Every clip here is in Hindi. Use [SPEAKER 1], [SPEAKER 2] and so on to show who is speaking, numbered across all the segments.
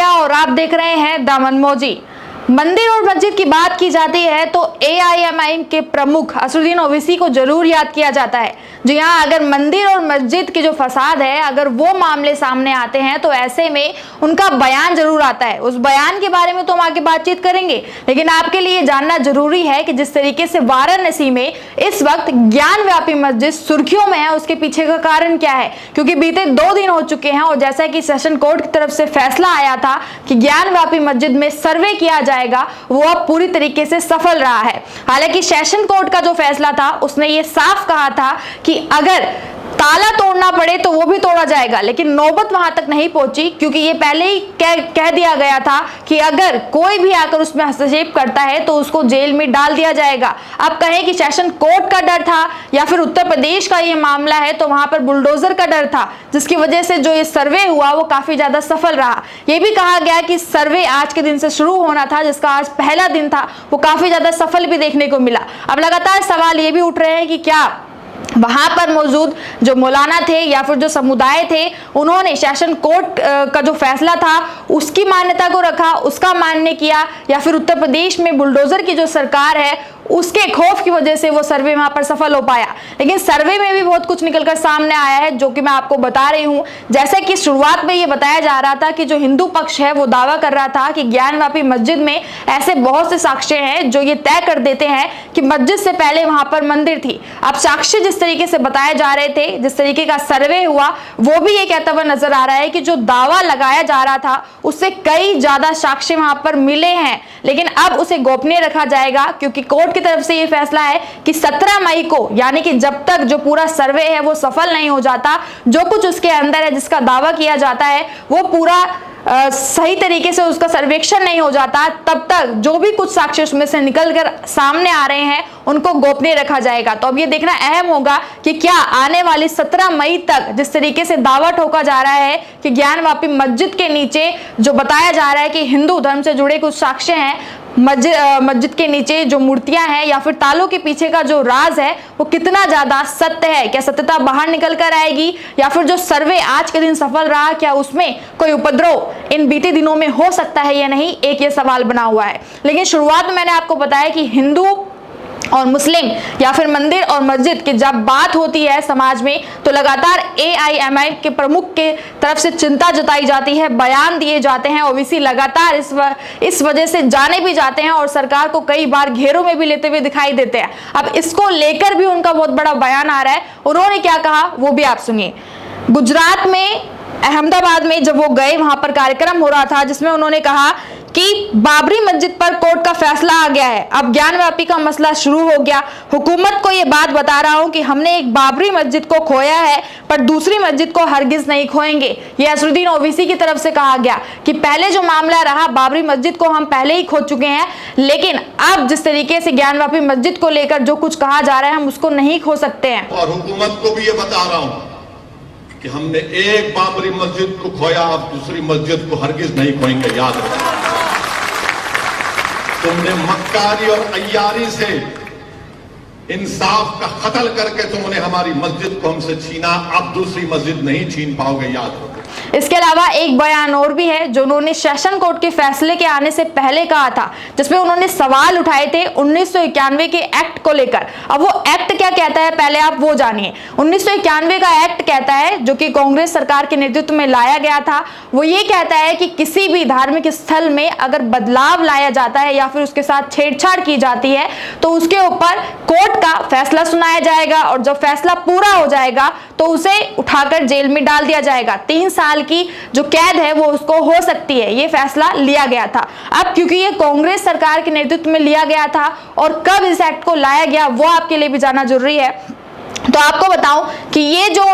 [SPEAKER 1] इंडिया और आप देख रहे हैं द मनमोजी। मंदिर और मस्जिद की बात की जाती है तो AIMIM के प्रमुख असदुद्दीन ओवैसी को जरूर याद किया जाता है। जी हाँ, अगर मंदिर और मस्जिद के जो फसाद है, अगर वो मामले सामने आते हैं तो ऐसे में उनका बयान जरूर आता है। उस बयान के बारे में तो हम आगे बातचीत करेंगे, लेकिन आपके लिए जानना जरूरी है कि जिस तरीके से वाराणसी में इस वक्त ज्ञानव्यापी मस्जिद सुर्खियों में है, उसके पीछे का कारण क्या है। क्योंकि बीते 2 दिन हो चुके हैं और जैसा कि सेशन कोर्ट की तरफ से फैसला आया था कि ज्ञानव्यापी मस्जिद में सर्वे किया जाएगा, वो अब पूरी तरीके से सफल रहा है। हालांकि सेशन कोर्ट का जो फैसला था उसने ये साफ कहा था कि अगर ताला तोड़ना पड़े तो वो भी तोड़ा जाएगा, लेकिन नौबत वहां तक नहीं पहुंची, क्योंकि ये पहले ही कह दिया गया था कि अगर कोई भी आकर उसमें हस्तक्षेप करता है तो उसको जेल में डाल दिया जाएगा। अब कहें कि सेशन कोर्ट का डर था या फिर उत्तर प्रदेश का ये मामला है, तो वहां पर बुलडोजर का डर था, जिसकी वजह से जो ये सर्वे हुआ वो काफी ज्यादा सफल रहा। ये भी कहा गया कि सर्वे आज के दिन से शुरू होना था, जिसका आज पहला दिन था, वो काफी ज्यादा सफल भी देखने को मिला। अब लगातार सवाल ये भी उठ रहे हैं कि क्या वहां पर मौजूद जो मौलाना थे या फिर जो समुदाय थे, उन्होंने सेशन कोर्ट का जो फैसला था उसकी मान्यता को रखा, उसका मान्य किया, या फिर उत्तर प्रदेश में बुलडोजर की जो सरकार है उसके खौफ की वजह से वो सर्वे वहां पर सफल हो पाया। लेकिन सर्वे में भी बहुत कुछ निकलकर सामने आया है, जो कि मैं आपको बता रही हूं। जैसे कि शुरुआत में ये बताया जा रहा था कि जो हिंदू पक्ष है वो दावा कर रहा था कि ज्ञानव्यापी मस्जिद में ऐसे बहुत से साक्ष्य हैं जो ये तय कर देते हैं कि मस्जिद से पहले वहां पर मंदिर थी। अब साक्ष्य जिस तरीके से बताए जा रहे थे, जिस तरीके का सर्वे हुआ, वो भी ये कहता हुआ नजर आ रहा है कि जो दावा लगाया जा रहा था उससे कई ज्यादा साक्ष्य वहां पर मिले हैं, लेकिन अब उसे गोपनीय रखा जाएगा, क्योंकि कोर्ट की तरफ से ये फैसला है कि 17 मई को, यानी कि जब तक जो पूरा सर्वे है वो सफल नहीं हो जाता, जो कुछ उसके अंदर है जिसका दावा किया जाता है वो पूरा सही तरीके से उसका सर्वेक्षण नहीं हो जाता, तब तक जो भी कुछ साक्ष्य उसमें से निकलकर सामने आ रहे हैं उनको गोपनीय रखा जाएगा। तो अब ये देखना अहम होगा कि क्या आने वाली 17 मई तक जिस तरीके से दावा ठोका जा रहा है कि ज्ञानव्यापी मस्जिद के नीचे जो बताया जा रहा है कि हिंदू धर्म से जुड़े कुछ साक्ष्य हैं, मस्जिद के नीचे जो मूर्तियां हैं या फिर तालों के पीछे का जो राज है वो कितना ज्यादा सत्य है, क्या सत्यता बाहर निकल कर आएगी, या फिर जो सर्वे आज के दिन सफल रहा क्या उसमें कोई उपद्रव इन बीते दिनों में हो सकता है या नहीं, एक ये सवाल बना हुआ है। लेकिन शुरुआत में मैंने आपको बताया कि हिंदू और मुस्लिम या फिर मंदिर और मस्जिद की जब बात होती है समाज में, तो लगातार AIMIM के प्रमुख के तरफ से चिंता जताई जाती है, बयान दिए जाते हैं। ओवैसी लगातार इस वजह से जाने भी जाते हैं और सरकार को कई बार घेरों में भी लेते हुए दिखाई देते हैं। अब इसको लेकर भी उनका बहुत बड़ा बयान आ रहा है। उन्होंने क्या कहा वो भी आप सुनिए। गुजरात में अहमदाबाद में जब वो गए, वहां पर कार्यक्रम हो रहा था जिसमें उन्होंने कहा कि बाबरी मस्जिद पर कोर्ट का फैसला आ गया है, अब ज्ञानव्यापी का मसला शुरू हो गया। हुकूमत को ये बात बता रहा हूं कि हमने एक बाबरी मस्जिद को खोया है पर दूसरी मस्जिद को हरगिज नहीं खोएंगे। ये असदुद्दीन ओवैसी की तरफ से कहा गया कि पहले जो मामला रहा बाबरी मस्जिद को हम पहले ही खो चुके हैं, लेकिन अब जिस तरीके से ज्ञानव्यापी मस्जिद को लेकर जो कुछ कहा जा रहा है हम उसको नहीं खो सकते हैं।
[SPEAKER 2] और हुकूमत को भी ये बता रहा हूं कि हमने एक बाबरी मस्जिद को खोया, अब दूसरी मस्जिद को हरगिज नहीं खोएंगे। याद रखना, तुमने मक्कारी और अय्यारी से इंसाफ का कत्ल करके तुमने हमारी मस्जिद को हमसे छीना, अब दूसरी मस्जिद नहीं छीन पाओगे। याद रखो।
[SPEAKER 1] इसके अलावा एक बयान और भी है जो उन्होंने सेशन कोर्ट के फैसले के आने से पहले कहा था, जिसमें उन्होंने सवाल उठाए थे 1991 के एक्ट को लेकर। अब वो एक्ट क्या कहता है पहले आप वो जानिए। 1991 का एक्ट कहता है, जो कि कांग्रेस सरकार के नेतृत्व में लाया गया था, वो ये कहता है कि किसी भी धार्मिक स्थल में अगर बदलाव लाया जाता है या फिर उसके साथ छेड़छाड़ की जाती है तो उसके ऊपर कोर्ट का फैसला सुनाया जाएगा और जब फैसला पूरा हो जाएगा तो उसे उठाकर जेल में डाल दिया जाएगा। 3 साल की जो कैद है वो उसको हो सकती है। ये फैसला लिया गया था। अब क्योंकि ये कांग्रेस सरकार के नेतृत्व में लिया गया था और कब इस एक्ट को लाया गया वो आपके लिए भी जानना जरूरी है। तो आपको बताऊं कि ये जो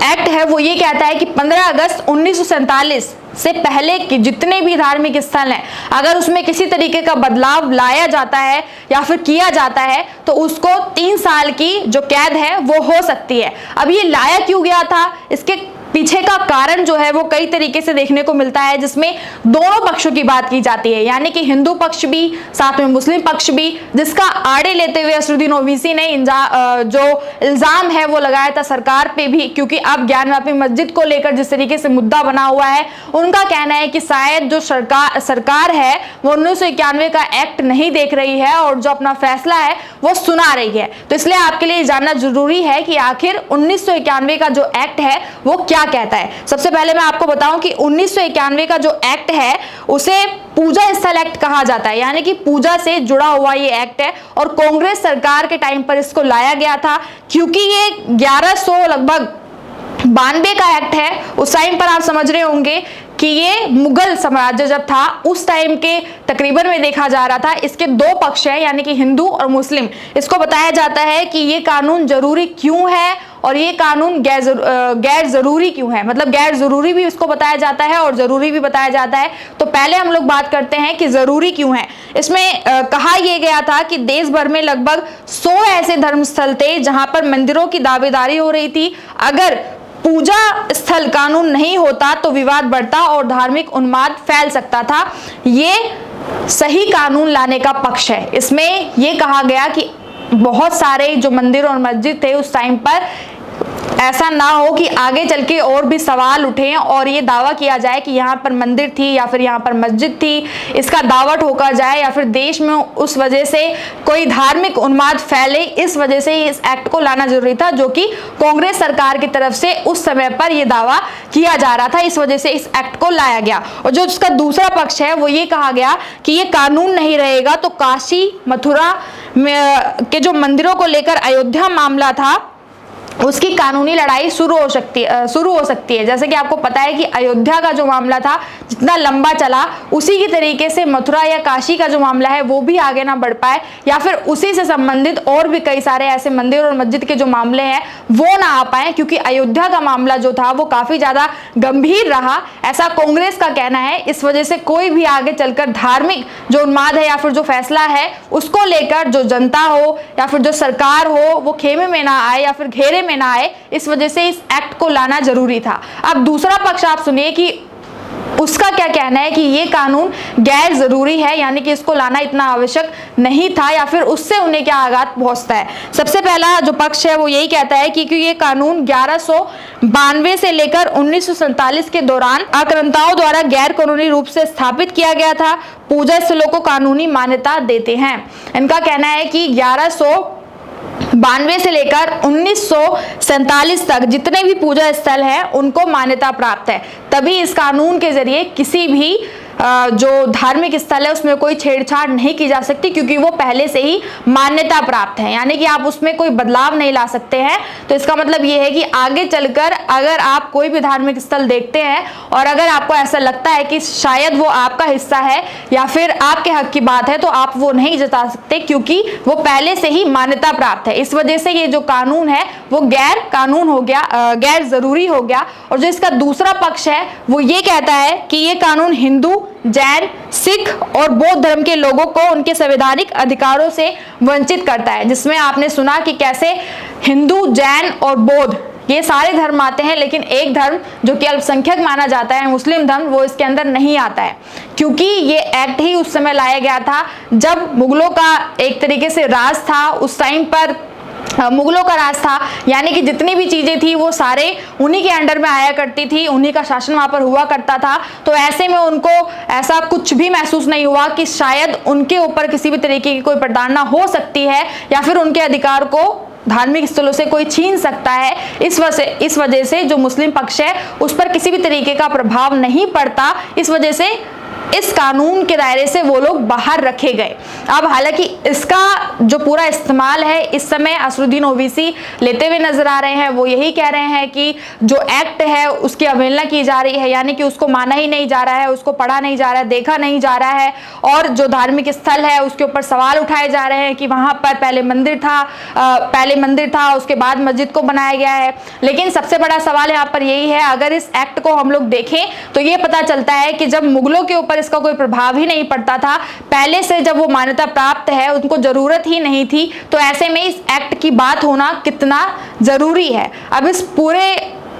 [SPEAKER 1] एक्ट है वो ये कहता है कि 15 अगस्त 1947 से पहले के जितने भी धार्मिक स्थल हैं, अगर उसमें किसी तरीके का बदलाव लाया जाता है या फिर किया जाता है तो उसको 3 साल की जो कैद है वो हो सकती है। अब ये लाया क्यों गया था, इसके पीछे का कारण जो है वो कई तरीके से देखने को मिलता है, जिसमें दोनों पक्षों की बात की जाती है, यानी कि हिंदू पक्ष भी साथ में मुस्लिम पक्ष भी, जिसका आड़े लेते हुए असरुद्दीन ओवैसी ने जो इल्जाम है वो लगाया था सरकार पे भी, क्योंकि अब ज्ञानवापी मस्जिद को लेकर जिस तरीके से मुद्दा बना हुआ है, उनका कहना है कि शायद जो सरकार है वो 1991 का एक्ट नहीं देख रही है और जो अपना फैसला है वो सुना रही है। तो इसलिए आपके लिए जानना जरूरी है कि आखिर 1991 का जो एक्ट है वो क्या कहता है। सबसे पहले मैं आपको बताऊं कि 1991 का जो एक्ट है उसे पूजा स्थल एक्ट कहा जाता है, यानी कि पूजा से जुड़ा हुआ ये एक्ट है और कांग्रेस सरकार के टाइम पर इसको लाया गया था, क्योंकि ये 1100 लगभग 92 का एक्ट है। उस टाइम पर आप समझ रहे होंगे कि ये मुगल साम्राज्य जब था उस टाइम के तकरीबन में देखा जा रहा था। इसके दो पक्ष है, यानी कि हिंदू और मुस्लिम। इसको बताया जाता है कि ये कानून जरूरी क्यों है और ये कानून गैर जरूरी क्यों है, मतलब गैर जरूरी भी इसको बताया जाता है और जरूरी भी बताया जाता है। तो पहले हम लोग बात करते हैं कि जरूरी क्यों है। इसमें कहा यह गया था कि देश भर में लगभग 100 ऐसे धर्मस्थल थे जहां पर मंदिरों की दावेदारी हो रही थी। अगर पूजा स्थल कानून नहीं होता तो विवाद बढ़ता और धार्मिक उन्माद फैल सकता था। ये सही कानून लाने का पक्ष है। इसमें यह कहा गया कि बहुत सारे जो मंदिर और मस्जिद थे उस टाइम पर ऐसा ना हो कि आगे चल के और भी सवाल उठे और ये दावा किया जाए कि यहाँ पर मंदिर थी या फिर यहाँ पर मस्जिद थी, इसका दावा ठोका जाए या फिर देश में उस वजह से कोई धार्मिक उन्माद फैले। इस वजह से इस एक्ट को लाना जरूरी था, जो कि कांग्रेस सरकार की तरफ से उस समय पर यह दावा किया जा रहा था। इस वजह से इस एक्ट को लाया गया। और जो इसका दूसरा पक्ष है वो ये कहा गया कि ये कानून नहीं रहेगा तो काशी मथुरा के जो मंदिरों को लेकर अयोध्या मामला था उसकी कानूनी लड़ाई शुरू हो सकती है। जैसे कि आपको पता है कि अयोध्या का जो मामला था जितना लंबा चला, उसी की तरीके से मथुरा या काशी का जो मामला है वो भी आगे ना बढ़ पाए, या फिर उसी से संबंधित और भी कई सारे ऐसे मंदिर और मस्जिद के जो मामले हैं वो ना आ पाए, क्योंकि अयोध्या का मामला जो था वो काफी ज्यादा गंभीर रहा, ऐसा कांग्रेस का कहना है। इस वजह से कोई भी आगे चलकर धार्मिक जो उन्माद है या फिर जो फैसला है उसको लेकर जो जनता हो या फिर जो सरकार हो वो खेमे में ना आए या फिर घेरे में ना आए। इस वजह से इस एक्ट को लाना जरूरी था। अब दूसरा पक्ष आप सुनिए कि उसका क्या कहना है कि ये कानून गैर जरूरी है, यानी कि इसको लाना इतना आवश्यक नहीं था, या फिर उससे उन्हें क्या आघात पहुंचता है। सबसे पहला जो पक्ष है वो यही कहता है कि ये कानून 1192 से लेकर 1947 के दौरान आक्रांताओं द्वारा गैर कानूनी रूप से स्थापित किया गया था, पूजा स्थलों को कानूनी मान्यता देते हैं। इनका कहना है कि 1192 से लेकर 1947 तक जितने भी पूजा स्थल हैं उनको मान्यता प्राप्त है। तभी इस कानून के जरिए किसी भी जो धार्मिक स्थल है उसमें कोई छेड़छाड़ नहीं की जा सकती, क्योंकि वो पहले से ही मान्यता प्राप्त है, यानी कि आप उसमें कोई बदलाव नहीं ला सकते हैं। तो इसका मतलब ये है कि आगे चलकर अगर आप कोई भी धार्मिक स्थल देखते हैं और अगर आपको ऐसा लगता है कि शायद वो आपका हिस्सा है या फिर आपके हक की बात है तो आप वो नहीं जता सकते, क्योंकि वो पहले से ही मान्यता प्राप्त है। इस वजह से ये जो कानून है वो गैर कानून हो गया, गैर जरूरी हो गया। और जो इसका दूसरा पक्ष है वो ये कहता है कि ये कानून हिंदू, जैन, सिख और बौद्ध धर्म के लोगों को उनके संवैधानिक अधिकारों से वंचित करता है। जिसमें आपने सुना कि कैसे हिंदू, जैन और बौद्ध ये सारे धर्म आते हैं, लेकिन एक धर्म जो कि अल्पसंख्यक माना जाता है, मुस्लिम धर्म, वो इसके अंदर नहीं आता है, क्योंकि ये एक्ट ही उस समय लाया गया था जब मुगलों का एक तरीके से राज था। उस टाइम पर मुगलों का राज था, यानी कि जितनी भी चीजें थी वो सारे उन्हीं के अंडर में आया करती थी, उन्हीं का शासन वहां पर हुआ करता था। तो ऐसे में उनको ऐसा कुछ भी महसूस नहीं हुआ कि शायद उनके ऊपर किसी भी तरीके की कोई प्रताड़ना हो सकती है या फिर उनके अधिकार को धार्मिक स्थलों से कोई छीन सकता है। इस वजह से जो मुस्लिम पक्ष है उस पर किसी भी तरीके का प्रभाव नहीं पड़ता। इस वजह से इस कानून के दायरे से वो लोग बाहर रखे गए। अब हालांकि इसका जो पूरा इस्तेमाल है इस समय असरुद्दीन ओवैसी लेते हुए नजर आ रहे हैं। वो यही कह रहे हैं कि जो एक्ट है उसकी अवहेलना की जा रही है, यानी कि उसको माना ही नहीं जा रहा है, उसको पढ़ा नहीं जा रहा है, देखा नहीं जा रहा है, और जो धार्मिक स्थल है उसके ऊपर सवाल उठाए जा रहे हैं कि वहां पर पहले मंदिर था उसके बाद मस्जिद को बनाया गया है। लेकिन सबसे बड़ा सवाल यहाँ पर यही है, अगर इस एक्ट को हम लोग देखें तो ये पता चलता है कि जब मुगलों के ऊपर इसका कोई प्रभाव ही नहीं पड़ता था, पहले से जब वो मान्यता प्राप्त है उनको जरूरत ही नहीं थी, तो ऐसे में इस एक्ट की बात होना कितना जरूरी है। अब इस पूरे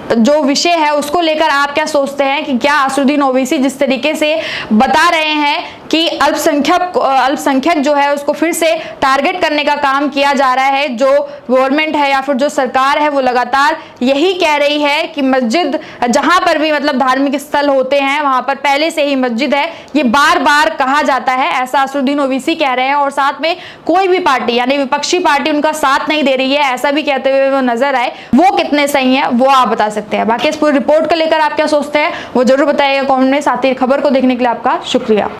[SPEAKER 1] जो विषय है उसको लेकर आप क्या सोचते हैं कि क्या असदुद्दीन ओवैसी जिस तरीके से बता रहे हैं कि अल्पसंख्यक जो है उसको फिर से टारगेट करने का काम किया जा रहा है, जो गवर्नमेंट है या फिर जो सरकार है वो लगातार यही कह रही है कि मस्जिद जहां पर भी मतलब धार्मिक स्थल होते हैं वहां पर पहले से ही मस्जिद है, ये बार बार कहा जाता है, ऐसा असदुद्दीन ओवैसी कह रहे हैं। और साथ में कोई भी पार्टी यानी विपक्षी पार्टी उनका साथ नहीं दे रही है, ऐसा भी कहते हुए वो नजर आए। वो कितने सही है वो आप बता सकते हैं। बाकी इस पूरी रिपोर्ट को लेकर आप क्या सोचते हैं वो जरूर बताइएगा कमेंट में। साथ ही खबर को देखने के लिए आपका शुक्रिया।